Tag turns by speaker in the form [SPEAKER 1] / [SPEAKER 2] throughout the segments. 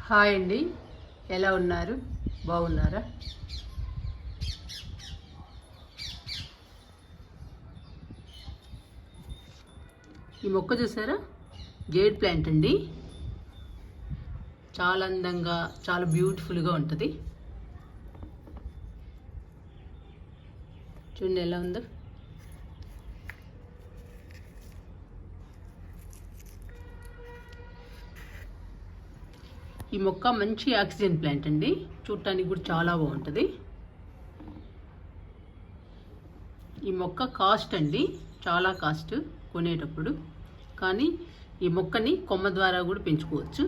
[SPEAKER 1] Hi అండి, ఎలా ఉన్నారు? బాగున్నారా? ఈ మొక్క చూసారా? జేడ్ ప్లాంట్ అండి. చాలా అందంగా, చాలా బ్యూటిఫుల్గా ఉంటుంది. చూడండి ఎలా ఉందో. ఈ మొక్క మంచి ఆక్సిజన్ ప్లాంట్ అండి. చూడటానికి కూడా చాలా బాగుంటుంది. ఈ మొక్క కాస్ట్ అండి, చాలా కాస్ట్ కొనేటప్పుడు. కానీ ఈ మొక్కని కొమ్మ ద్వారా కూడా పెంచుకోవచ్చు.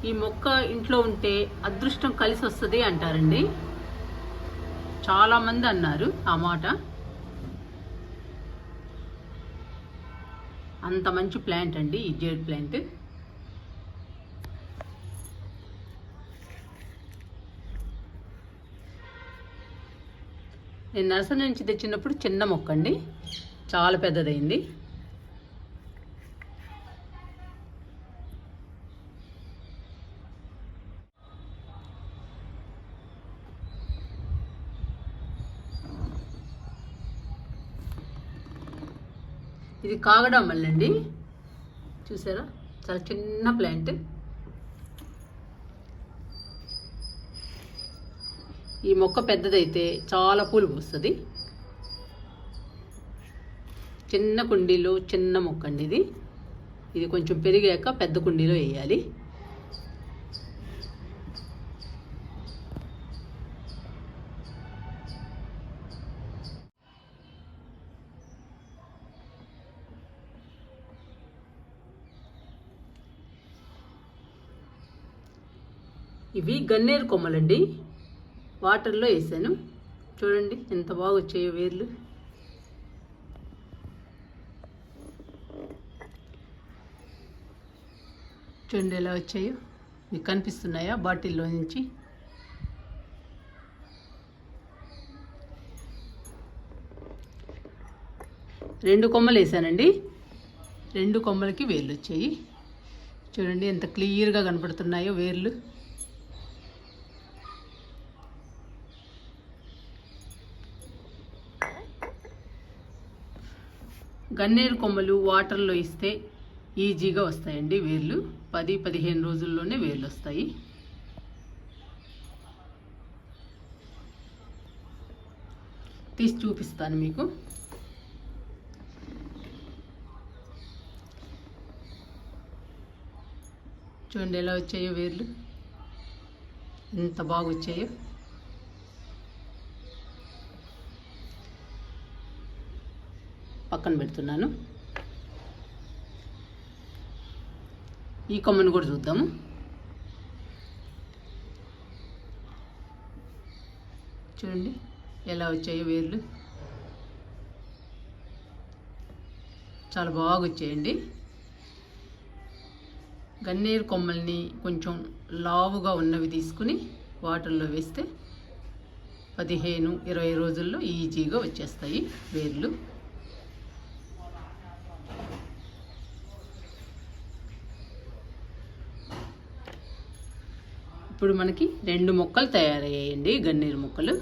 [SPEAKER 1] ఈ మొక్క ఇంట్లో ఉంటే అదృష్టం కలిసి వస్తుంది అంటారండి. చాలామంది అన్నారు ఆ మాట. అంత మంచి ప్లాంట్ అండి ఈ జేడ్ ప్లాంట్. నేను నర్సరీ నుంచి తెచ్చినప్పుడు చిన్న మొక్క అండి, చాలా పెద్దదైంది. ఇది కాగడం వల్లండి, చూసారా? చాలా చిన్న ప్లాంట్. ఈ మొక్క పెద్దదైతే చాలా పూలు పూస్తుంది. చిన్న కుండీలో చిన్న మొక్క అండి ఇది. ఇది కొంచెం పెరిగాక పెద్ద కుండీలో వేయాలి. ఇవి గన్నేరు కొమ్మలండి, వాటర్లో వేసాను. చూడండి ఎంత బాగా వచ్చాయో వేర్లు. చూడండి ఎలా వచ్చాయో. మీకు కనిపిస్తున్నాయా బాటిల్లో నుంచి? రెండు కొమ్మలు వేసానండి, రెండు కొమ్మలకి వేర్లు వచ్చాయి. చూడండి ఎంత క్లియర్గా కనపడుతున్నాయో వేర్లు. గన్నేరు కొమ్మలు వాటర్లో ఇస్తే ఈజీగా వస్తాయండి వేర్లు. 10-15 రోజుల్లోనే వేర్లు వస్తాయి. తీసి చూపిస్తాను మీకు. చూడండి ఎలా వచ్చాయో వేర్లు, ఎంత బాగా వచ్చాయో. పక్కన పెడుతున్నాను. ఈ కొమ్మను కూడా చూద్దాము. చూడండి ఎలా వచ్చాయో వేర్లు, చాలా బాగా వచ్చాయండి. గన్నేరు కొమ్మల్ని కొంచెం లావుగా ఉన్నవి తీసుకుని వాటర్లో వేస్తే 15-20 రోజుల్లో ఈజీగా వచ్చేస్తాయి వేర్లు. ఇప్పుడు మనకి 2 మొక్కలు తయారయ్యాయండి, గన్నేరు మొక్కలు.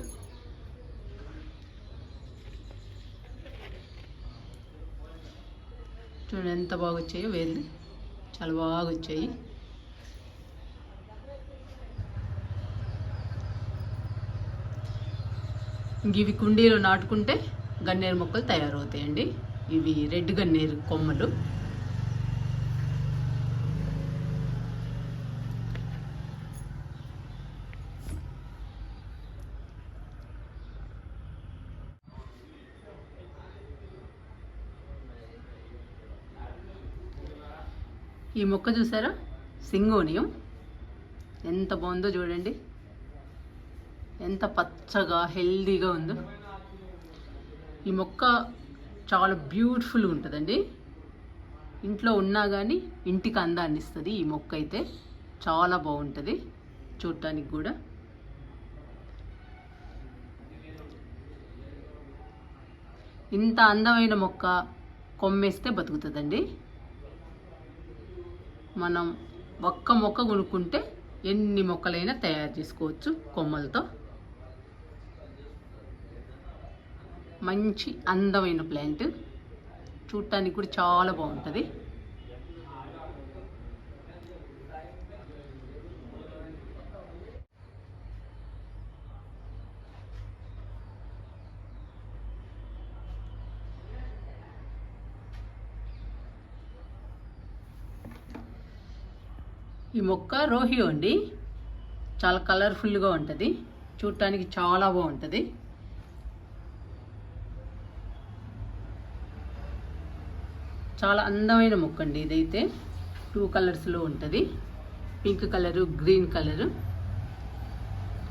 [SPEAKER 1] చూడండి ఎంత బాగా వచ్చాయో వేర్లు, చాలా బాగా వచ్చాయి. ఇవి కుండీలో నాటుకుంటే గన్నేరు మొక్కలు తయారవుతాయండి. ఇవి రెడ్ గన్నేరు కొమ్మలు. ఈ మొక్క చూసారా? సింగోనియం ఎంత బాగుందో చూడండి, ఎంత పచ్చగా హెల్దీగా ఉందో. ఈ మొక్క చాలా బ్యూటిఫుల్గా ఉంటుందండి. ఇంట్లో ఉన్నా కానీ ఇంటికి అందాన్ని ఇస్తుంది. ఈ మొక్క అయితే చాలా బాగుంటుంది చూడటానికి కూడా. ఇంత అందమైన మొక్క కొమ్మేస్తే బతుకుతుందండి. మనం ఒక్క మొక్క కొనుక్కుంటే ఎన్ని మొక్కలైనా తయారు చేసుకోవచ్చు కొమ్మలతో. మంచి అందమైన ప్లాంట్, చూడటానికి కూడా చాలా బాగుంటుంది. ఈ మొక్క రోహియో అండి, చాలా కలర్ఫుల్గా ఉంటుంది, చూడటానికి చాలా బాగుంటుంది. చాలా అందమైన మొక్క అండి ఇదైతే. 2 కలర్స్లో ఉంటుంది, పింక్ కలరు, గ్రీన్ కలరు.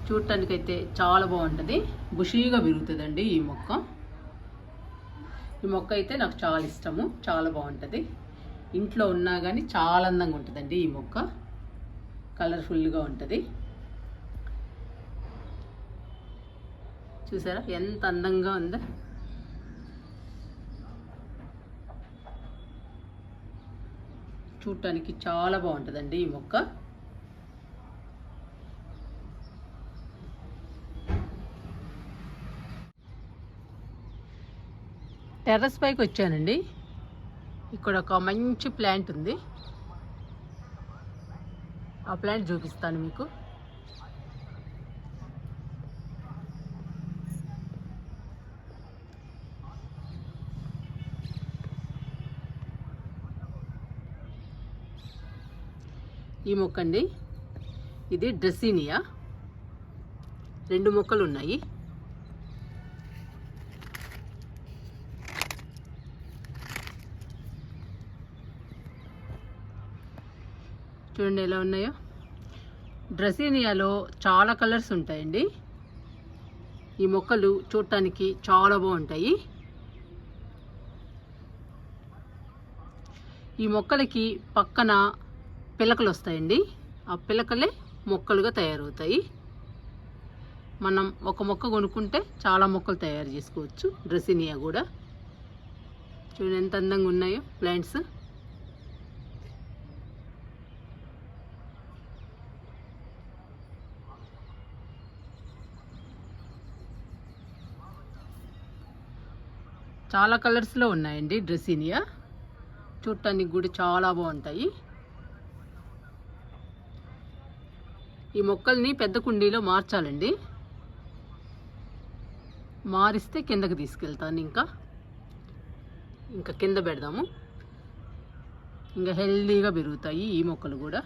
[SPEAKER 1] చూడటానికి అయితే చాలా బాగుంటుంది, బుషీగా పెరుగుతుందండి ఈ మొక్క. ఈ మొక్క అయితే నాకు చాలా ఇష్టము, చాలా బాగుంటుంది. ఇంట్లో ఉన్నా కానీ చాలా అందంగా ఉంటుందండి ఈ మొక్క, కలర్ఫుల్గా ఉంటుంది. చూసారా ఎంత అందంగా ఉందో. చూడటానికి చాలా బాగుంటుందండి ఈ మొక్క. టెర్రస్ పైకి వచ్చానండి. ఇక్కడ ఒక మంచి ప్లాంట్ ఉంది, ఆ ప్లాంట్ చూపిస్తాను మీకు. ఈ మొక్క అండి, ఇది డ్రెస్సీనియా. 2 మొక్కలు ఉన్నాయి. చూడండి ఎలా ఉన్నాయో. డ్రెస్సీనియాలో చాలా కలర్స్ ఉంటాయండి. ఈ మొక్కలు చూడటానికి చాలా బాగుంటాయి. ఈ మొక్కలకి పక్కన పిలకలు వస్తాయండి, ఆ పిలకలే మొక్కలుగా తయారవుతాయి. మనం ఒక మొక్క కొనుక్కుంటే చాలా మొక్కలు తయారు చేసుకోవచ్చు. డ్రెస్సీనియా కూడా చూడండి ఎంత అందంగా ఉన్నాయో ప్లాంట్స్. చాలా కలర్స్లో ఉన్నాయండి డ్రెస్సీనియా, చూడటానికి కూడా చాలా బాగుంటాయి. ఈ మొక్కల్ని పెద్ద కుండీలో మార్చాలండి, మారిస్తే కిందకి తీసుకెళ్తాను. ఇంకా కింద పెడదాము, ఇంకా హెల్దీగా పెరుగుతాయి ఈ మొక్కలు కూడా.